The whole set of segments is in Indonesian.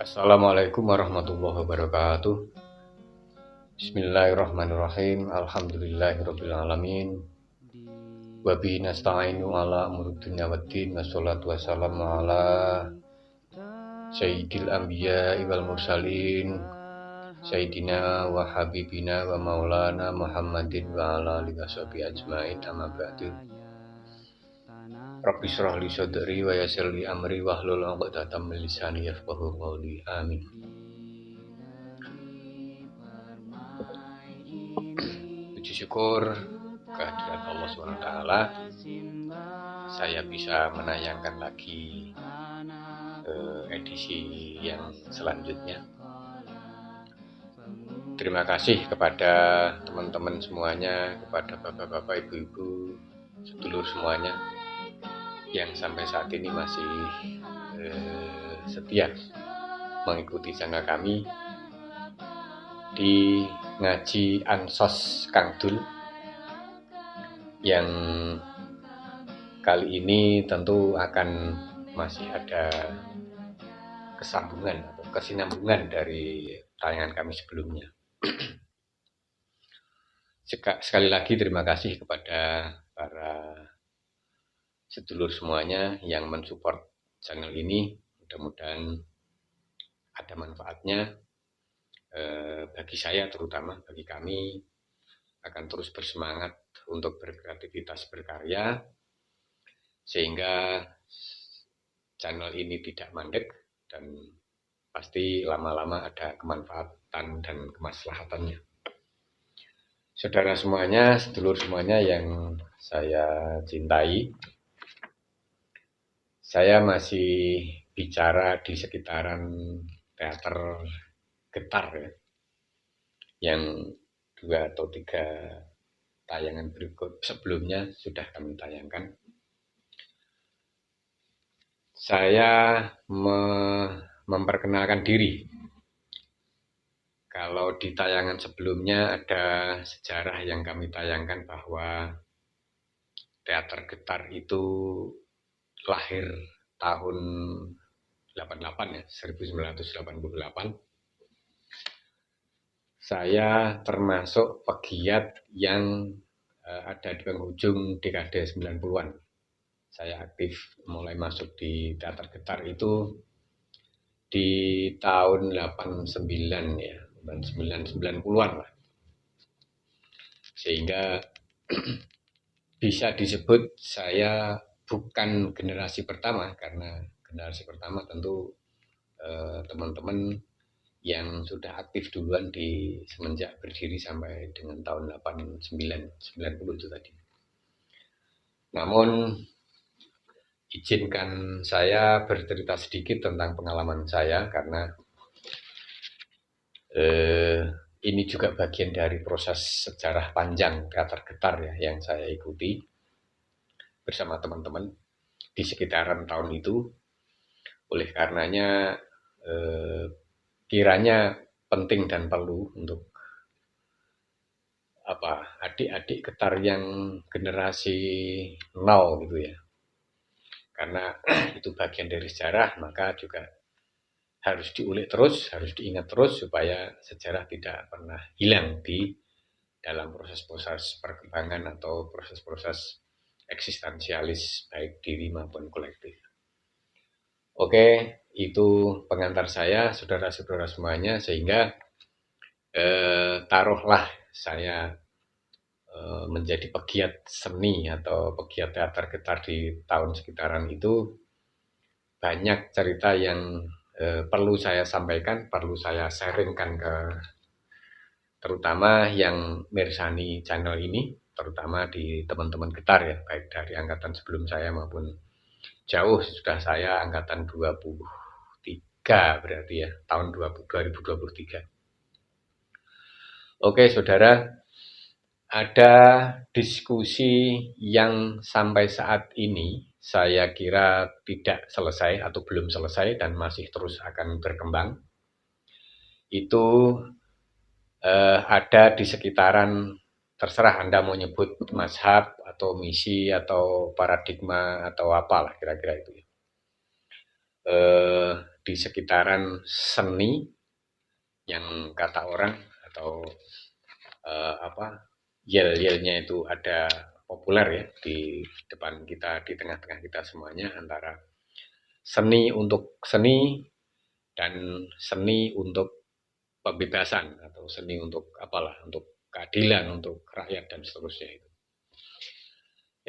Assalamualaikum warahmatullahi wabarakatuh. Bismillahirrahmanirrahim. Alhamdulillahirabbil alamin. Wa bihi nasta'inu ala umuri dunya waddin. Wassalatu wassalamu ala sayyidil anbiya'i wal mursalin. Sayyidina wa habibina wa maulana Muhammadin wa ala alihi washabihi ajmain. Amma ba'du. Rabbi shrah li sadri wa yassir li amri wahlul 'uqdatam min lisani yafqahu qawli. Amin. Puji syukur kehadirat Allah SWT, saya bisa menayangkan lagi edisi yang selanjutnya. Terima kasih kepada teman-teman semuanya, kepada bapak-bapak, ibu-ibu, sedulur semuanya yang sampai saat ini masih setia mengikuti channel kami di ngaji Ansos Kang Dul, yang kali ini tentu akan masih ada kesambungan atau kesinambungan dari tayangan kami sebelumnya. Sekali lagi terima kasih kepada para sedulur semuanya yang mensupport channel ini. Mudah-mudahan ada manfaatnya bagi saya, terutama bagi kami, akan terus bersemangat untuk berkreativitas berkarya sehingga channel ini tidak mandek dan pasti lama-lama ada kemanfaatan dan kemaslahatannya. Saudara semuanya, sedulur semuanya yang saya cintai, saya masih bicara di sekitaran teater getar ya, yang 2 atau 3 tayangan berikut sebelumnya sudah kami tayangkan. Saya memperkenalkan diri. Kalau di tayangan sebelumnya ada sejarah yang kami tayangkan bahwa teater getar itu lahir tahun 88 ya, 1988. Saya termasuk pegiat yang ada di penghujung dekade 90-an. Saya aktif mulai masuk di teater getar itu di tahun 89 ya, 90-an lah. Sehingga bisa disebut saya bukan generasi pertama, karena generasi pertama tentu teman-teman yang sudah aktif duluan di semenjak berdiri sampai dengan tahun 89-90 itu tadi. Namun izinkan saya bercerita sedikit tentang pengalaman saya, karena ini juga bagian dari proses sejarah panjang teater getar ya, yang saya ikuti bersama teman-teman di sekitaran tahun itu. Oleh karenanya kiranya penting dan perlu untuk adik-adik getar yang generasi now gitu ya, karena itu bagian dari sejarah, maka juga harus diulik terus, harus diingat terus supaya sejarah tidak pernah hilang di dalam proses-proses perkembangan atau proses-proses eksistensialis baik diri maupun kolektif. Oke, itu pengantar saya, saudara-saudara semuanya, sehingga taruhlah saya menjadi pegiat seni atau pegiat teater getar di tahun sekitaran itu. Banyak cerita yang perlu saya sampaikan, perlu saya sharingkan ke terutama yang mirsani channel ini, terutama di teman-teman getar ya, baik dari angkatan sebelum saya maupun jauh sudah saya angkatan 23 berarti ya, tahun 2023. Oke saudara, ada diskusi yang sampai saat ini saya kira tidak selesai atau belum selesai dan masih terus akan berkembang. Itu ada di sekitaran, terserah Anda mau nyebut mazhab atau misi atau paradigma atau apalah kira-kira itu. eh, di sekitaran seni yang kata orang atau apa yel-yelnya itu ada populer ya di depan kita, di tengah-tengah kita semuanya, antara seni untuk seni dan seni untuk pembebasan atau seni untuk apalah, untuk keadilan untuk rakyat dan seterusnya itu.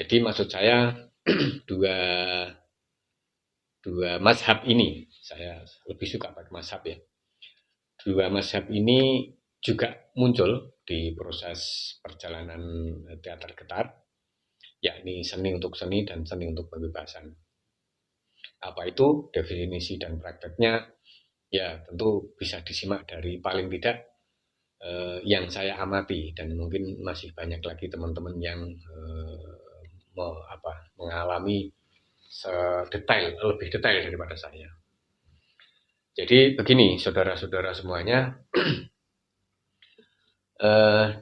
Jadi maksud saya dua dua mazhab ini, saya lebih suka pakai mazhab ya. Dua mazhab ini juga muncul di proses perjalanan teater Getar, yakni seni untuk seni dan seni untuk pembebasan. Apa itu definisi dan prakteknya? Ya, tentu bisa disimak dari paling tidak yang saya amati, dan mungkin masih banyak lagi teman-teman yang mengalami lebih detail daripada saya. Jadi begini, saudara-saudara semuanya,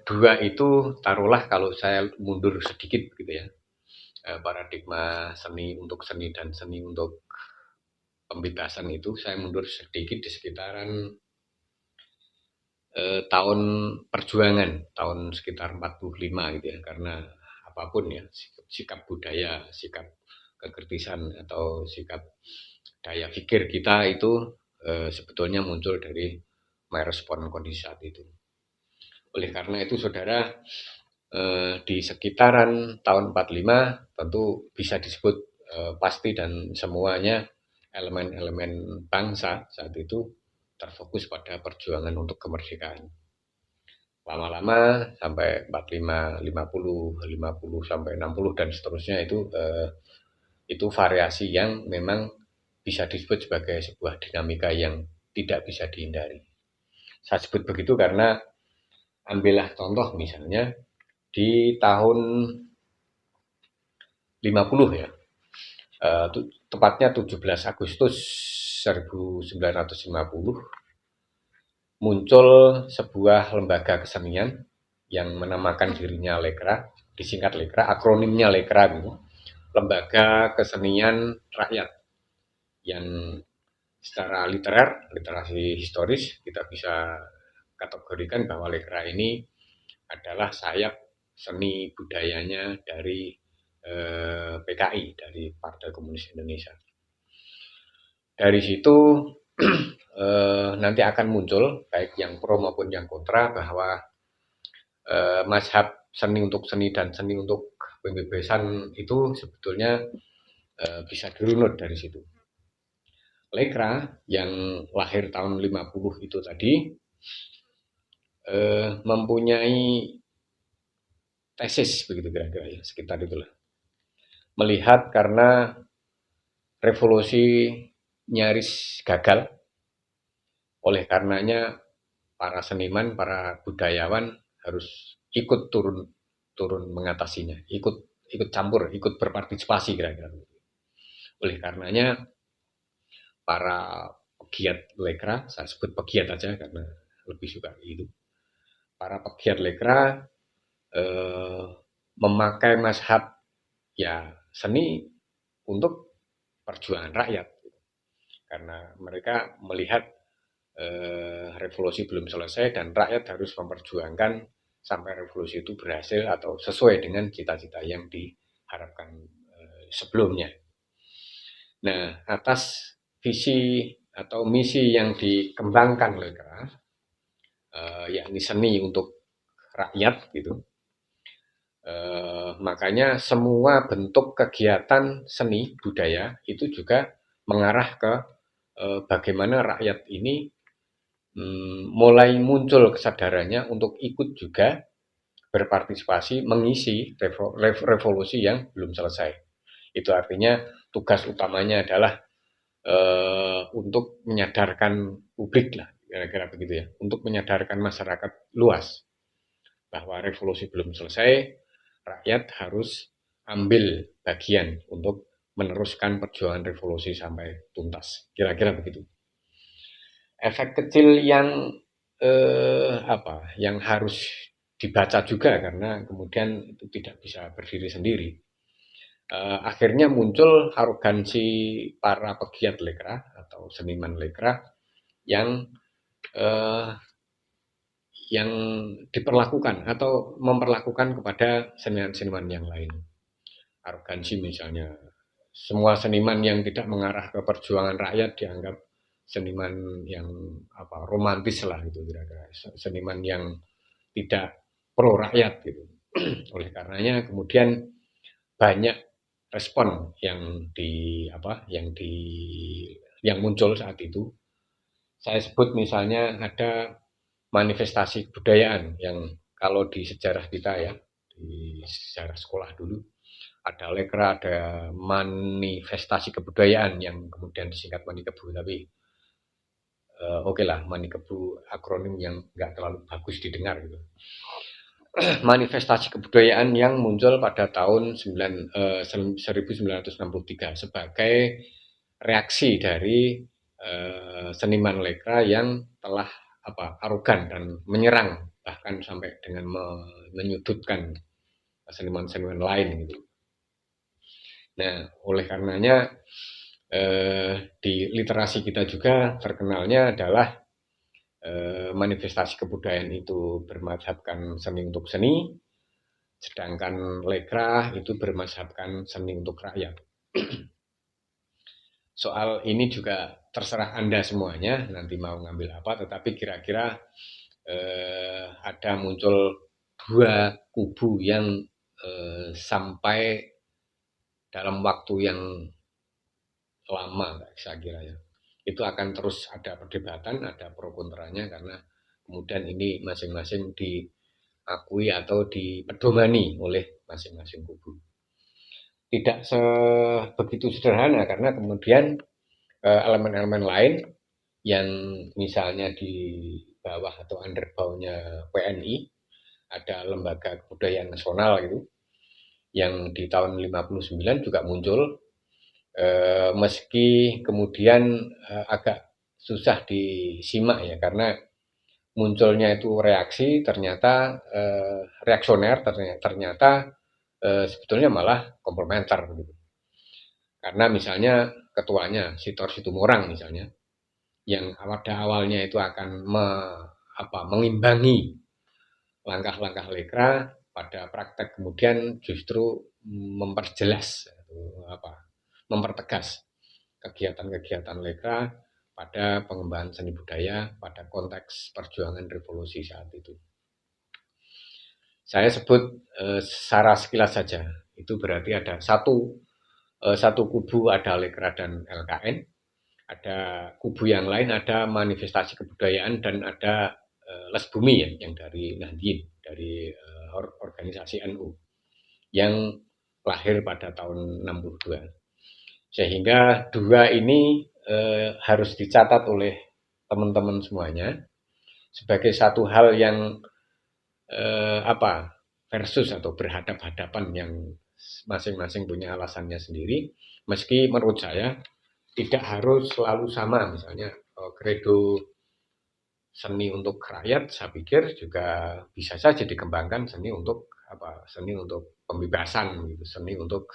dua itu taruhlah kalau saya mundur sedikit gitu ya, paradigma seni untuk seni dan seni untuk pembebasan itu, saya mundur sedikit di sekitaran tahun perjuangan, tahun sekitar 45 gitu ya, karena apapun ya, sikap budaya, sikap kekritisan atau sikap daya pikir kita itu sebetulnya muncul dari merespon kondisi saat itu. Oleh karena itu saudara, di sekitaran tahun 45 tentu bisa disebut pasti dan semuanya elemen-elemen bangsa saat itu terfokus pada perjuangan untuk kemerdekaan. Lama-lama sampai 45, 50 sampai 60 dan seterusnya itu variasi yang memang bisa disebut sebagai sebuah dinamika yang tidak bisa dihindari. Saya sebut begitu karena ambillah contoh misalnya di tahun 50 ya, tepatnya 17 Agustus 1950 muncul sebuah lembaga kesenian yang menamakan dirinya Lekra, disingkat Lekra, akronimnya Lekra gitu. Lembaga Kesenian Rakyat yang secara literasi historis kita bisa kategorikan bahwa Lekra ini adalah sayap seni budayanya dari PKI, dari Partai Komunis Indonesia. Dari situ nanti akan muncul baik yang pro maupun yang kontra bahwa mazhab seni untuk seni dan seni untuk pembebasan itu sebetulnya bisa dirunut dari situ. Lekra yang lahir tahun 50 itu tadi mempunyai tesis begitu kira-kira ya, sekitar itulah. Melihat karena revolusi nyaris gagal, oleh karenanya para seniman, para budayawan harus ikut turun turun mengatasinya, ikut campur, ikut berpartisipasi kira-kira. Oleh karenanya para pegiat Lekra, saya sebut pegiat aja karena lebih suka itu. Para pegiat Lekra memakai mazhab ya seni untuk perjuangan rakyat, karena mereka melihat revolusi belum selesai dan rakyat harus memperjuangkan sampai revolusi itu berhasil atau sesuai dengan cita-cita yang diharapkan sebelumnya. Nah, atas visi atau misi yang dikembangkan oleh Lekra, yakni seni untuk rakyat gitu, makanya semua bentuk kegiatan seni budaya itu juga mengarah ke bagaimana rakyat ini mulai muncul kesadarannya untuk ikut juga berpartisipasi mengisi revolusi yang belum selesai. Itu artinya tugas utamanya adalah untuk menyadarkan publik lah, kira-kira begitu ya, untuk menyadarkan masyarakat luas bahwa revolusi belum selesai, rakyat harus ambil bagian untuk meneruskan perjuangan revolusi sampai tuntas. Kira-kira begitu. Efek kecil yang yang harus dibaca juga karena kemudian itu tidak bisa berdiri sendiri. akhirnya muncul arogansi para pegiat lekra atau seniman lekra yang eh, yang diperlakukan atau memperlakukan kepada seniman-seniman yang lain. Arogansi misalnya, semua seniman yang tidak mengarah ke perjuangan rakyat dianggap seniman yang romantis lah gitu kira-kira, seniman yang tidak pro rakyat gitu. Oleh karenanya kemudian banyak respon yang muncul saat itu. Saya sebut misalnya ada manifestasi kebudayaan yang kalau di sejarah kita ya, di sejarah sekolah dulu, ada lekra, ada manifestasi kebudayaan yang kemudian disingkat Manikebu, tapi oke lah, Manikebu akronim yang nggak terlalu bagus didengar gitu. Manifestasi kebudayaan yang muncul pada tahun 1963 sebagai reaksi dari seniman lekra yang telah arogan dan menyerang bahkan sampai dengan menyudutkan seniman-seniman lain gitu. Nah, oleh karenanya di literasi kita juga terkenalnya adalah manifestasi kebudayaan itu bermazhabkan seni untuk seni, sedangkan lekra itu bermazhabkan seni untuk rakyat. Soal ini juga terserah Anda semuanya nanti mau ngambil apa, tetapi kira-kira ada muncul dua kubu yang sampai dalam waktu yang lama, saya kira ya. Itu akan terus ada perdebatan, ada pro kontranya karena kemudian ini masing-masing diakui atau dipedomani oleh masing-masing kubu. Tidak sebegitu sederhana karena kemudian elemen-elemen lain yang misalnya di bawah atau underbawnya PNI ada lembaga kebudayaan nasional gitu yang di tahun 59 juga muncul meski kemudian agak susah disimak ya karena munculnya itu reaksi ternyata reaksioner ternyata sebetulnya malah komplementer gitu. Karena misalnya ketuanya Sitor Situmorang misalnya yang pada awalnya itu akan mengimbangi langkah-langkah lekra pada praktek kemudian justru memperjelas mempertegas kegiatan-kegiatan lekra pada pengembangan seni budaya pada konteks perjuangan revolusi saat itu. Saya sebut secara sekilas saja. Itu berarti ada satu kubu ada lekra dan LKN, ada kubu yang lain ada manifestasi kebudayaan dan ada Les Bumi ya, yang dari Nahdien, dari organisasi NU yang lahir pada tahun 62. Sehingga dua ini harus dicatat oleh teman-teman semuanya sebagai satu hal yang versus atau berhadap-hadapan yang masing-masing punya alasannya sendiri. Meski menurut saya tidak harus selalu sama, misalnya kredo seni untuk rakyat, saya pikir juga bisa saja dikembangkan seni untuk pembebasan, gitu, seni untuk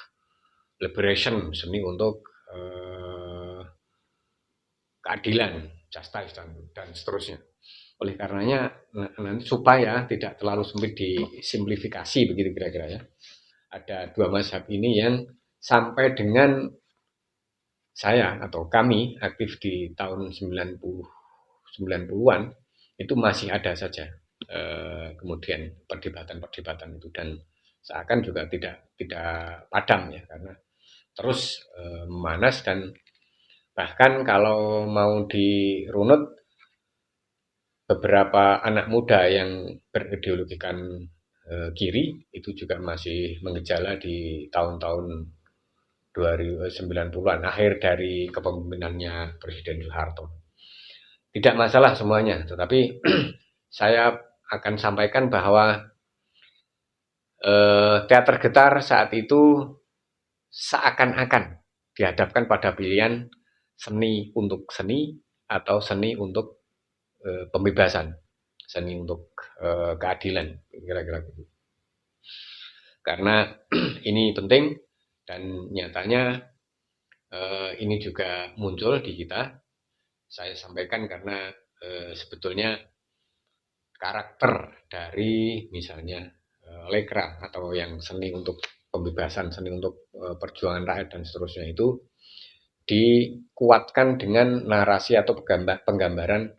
liberation, seni untuk keadilan, justice dan seterusnya. Oleh karenanya supaya tidak terlalu sempit disimplifikasi begitu kira-kira ya. Ada dua mazhab ini yang sampai dengan saya atau kami aktif di tahun 90-an itu masih ada saja kemudian perdebatan-perdebatan itu dan seakan juga tidak padam ya karena terus memanas dan bahkan kalau mau dirunut beberapa anak muda yang berideologikan kiri itu juga masih mengejala di tahun-tahun 2090-an akhir dari kepemimpinannya Presiden Soeharto. Tidak masalah semuanya, tetapi saya akan sampaikan bahwa teater getar saat itu seakan-akan dihadapkan pada pilihan seni untuk seni atau seni untuk pembebasan, seni untuk keadilan, kira-kira gitu. Karena ini penting, Dan nyatanya ini juga muncul di kita. Saya sampaikan karena sebetulnya karakter dari misalnya lekra atau yang seni untuk pembebasan, seni untuk perjuangan rakyat dan seterusnya itu dikuatkan dengan narasi atau penggambaran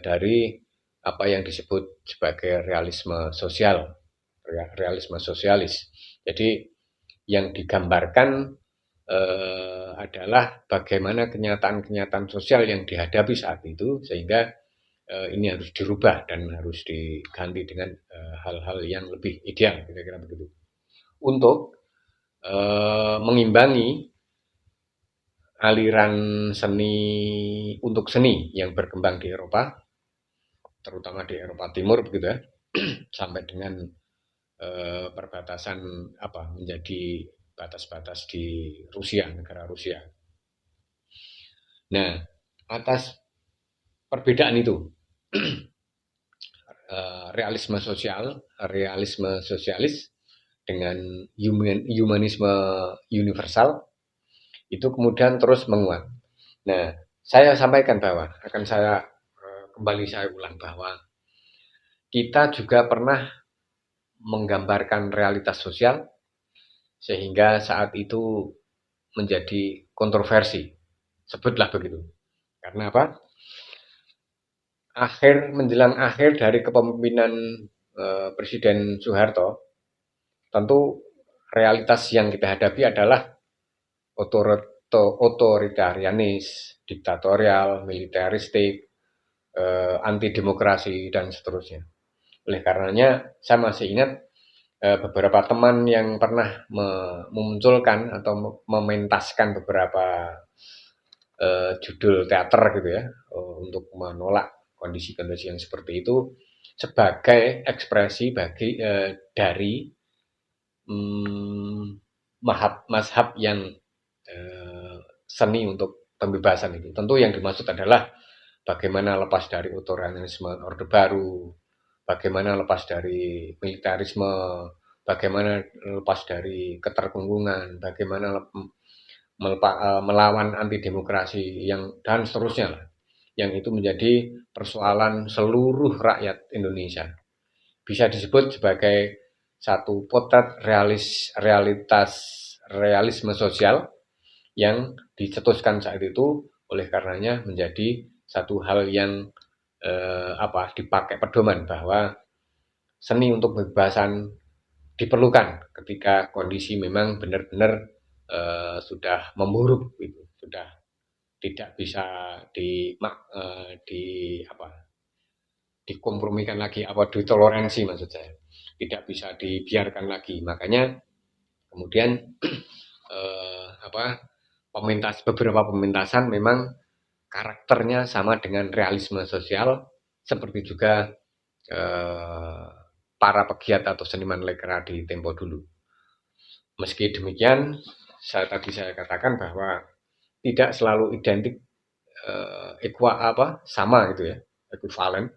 dari apa yang disebut sebagai realisme sosial, realisme sosialis. Jadi yang digambarkan adalah bagaimana kenyataan-kenyataan sosial yang dihadapi saat itu, sehingga ini harus dirubah dan harus diganti dengan hal-hal yang lebih ideal, kira-kira begitu. Untuk mengimbangi aliran seni untuk seni yang berkembang di Eropa, terutama di Eropa Timur begitu ya, sampai dengan perbatasan apa menjadi batas-batas di Rusia, negara Rusia. Nah, atas perbedaan itu, realisme sosialis dengan humanisme universal itu kemudian terus menguat. Nah, saya sampaikan bahwa akan saya kembali saya ulang bahwa kita juga pernah menggambarkan realitas sosial sehingga saat itu menjadi kontroversi. Sebutlah begitu. Karena apa? Menjelang akhir dari kepemimpinan Presiden Soeharto, tentu realitas yang kita hadapi adalah otoritarianis, diktatorial, militeristik, anti demokrasi dan seterusnya. Oleh karenanya, saya masih ingat beberapa teman yang pernah memunculkan atau mementaskan beberapa judul teater gitu ya, untuk menolak kondisi-kondisi yang seperti itu sebagai ekspresi dari mazhab yang seni untuk pembebasan itu. Tentu yang dimaksud adalah bagaimana lepas dari otoritarianisme Orde Baru, bagaimana lepas dari militarisme, bagaimana lepas dari keterkungkungan, bagaimana melawan anti demokrasi yang dan seterusnya lah. Yang itu menjadi persoalan seluruh rakyat Indonesia. Bisa disebut sebagai satu potret realisme sosial yang dicetuskan saat itu, oleh karenanya menjadi satu hal yang dipakai pedoman bahwa seni untuk kebebasan diperlukan ketika kondisi memang benar-benar sudah memburuk, gitu. Sudah tidak bisa di apa dikompromikan lagi, apa ditoleransi maksud saya, tidak bisa dibiarkan lagi. Makanya kemudian beberapa pementasan memang karakternya sama dengan realisme sosial, seperti juga eh, para pegiat atau seniman lekra di tempo dulu. Meski demikian, saya katakan bahwa tidak selalu identik sama gitu ya, ekuivalen,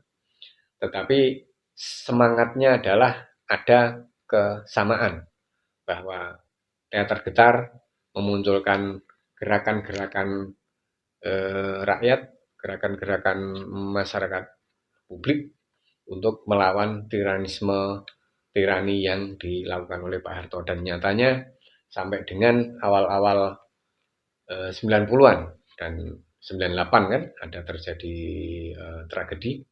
tetapi semangatnya adalah ada kesamaan, bahwa teater getar memunculkan gerakan-gerakan rakyat, gerakan-gerakan masyarakat publik untuk melawan tirani yang dilakukan oleh Pak Harto. Dan nyatanya sampai dengan awal-awal 90-an dan 98 kan ada terjadi tragedi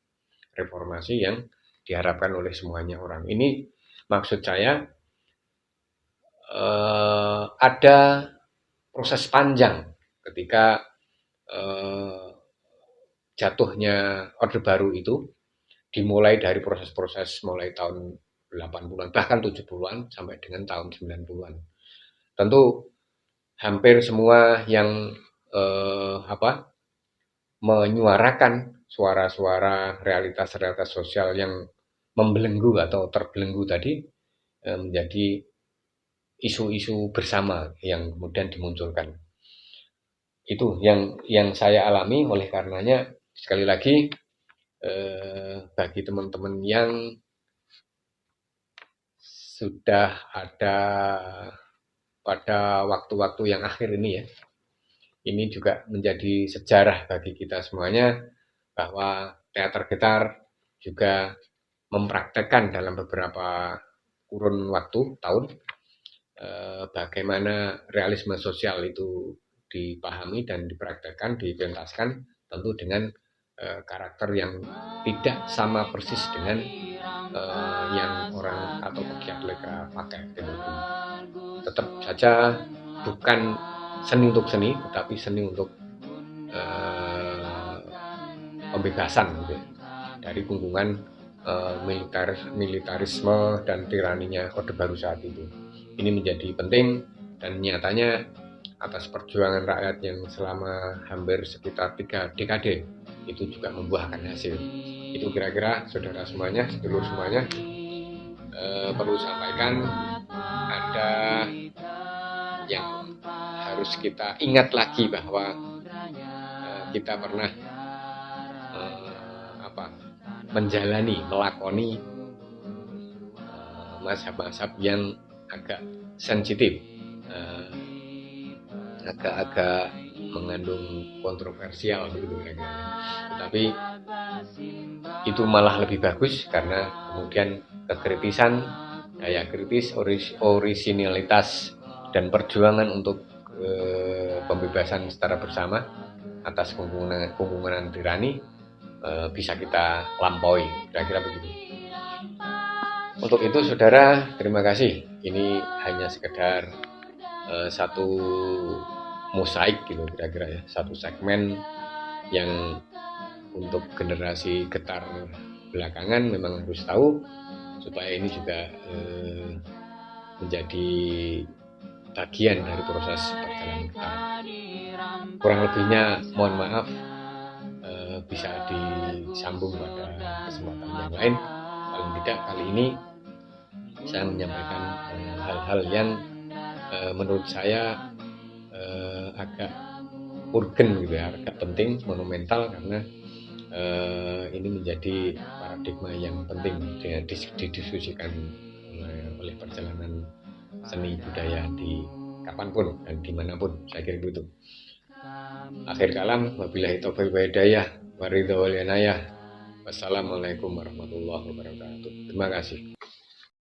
reformasi yang diharapkan oleh semuanya orang. Ini maksud saya ada proses panjang ketika jatuhnya Orde Baru itu, dimulai dari proses-proses mulai tahun 80-an, bahkan 70-an sampai dengan tahun 90-an. Tentu hampir semua yang menyuarakan suara-suara realitas-realitas sosial yang membelenggu atau terbelenggu tadi menjadi isu-isu bersama yang kemudian dimunculkan. Itu yang saya alami, oleh karenanya sekali lagi bagi teman-teman yang sudah ada pada waktu-waktu yang akhir ini ya, ini juga menjadi sejarah bagi kita semuanya bahwa teater getar juga mempraktekkan dalam beberapa kurun waktu tahun bagaimana realisme sosial itu dipahami dan dipraktekkan, dipentaskan tentu dengan karakter yang tidak sama persis dengan yang orang atau pegiat leka pakai gitu. Tetap saja bukan seni untuk seni, tetapi seni untuk pembebasan gitu ya, dari gungkungan militarisme dan tiraninya Orde Baru saat itu. Ini menjadi penting dan nyatanya atas perjuangan rakyat yang selama hampir sekitar 3 dekade itu juga membuahkan hasil. Itu kira-kira saudara semuanya, sedulur semuanya perlu sampaikan ada yang harus kita ingat lagi bahwa kita pernah melakoni mazhab-mazhab yang agak sensitif, agak-agak mengandung kontroversial gitu kan. Tetapi itu malah lebih bagus karena kemudian kekritisan, daya kritis, orisinalitas dan perjuangan untuk pembebasan secara bersama atas kungkungan tirani bisa kita lampaui, kira-kira begitu. Untuk itu saudara, terima kasih. Ini hanya sekedar satu mosaik gitu kira-kira ya, satu segmen yang untuk generasi getar belakangan memang harus tahu supaya ini juga menjadi bagian dari proses perjalanan getar. Kurang lebihnya mohon maaf, bisa disambung pada kesempatan yang lain. Paling tidak kali ini saya menyampaikan hal-hal yang menurut saya agak urgen gitu ya, agak penting, monumental karena ini menjadi paradigma yang penting didiskusikan oleh perjalanan seni budaya di kapanpun dan dimanapun, saya kira begitu. Akhir kalam, wabillahi taufiq wal hidayah, waridho wal inayah. Wassalamualaikum warahmatullahi wabarakatuh. Terima kasih.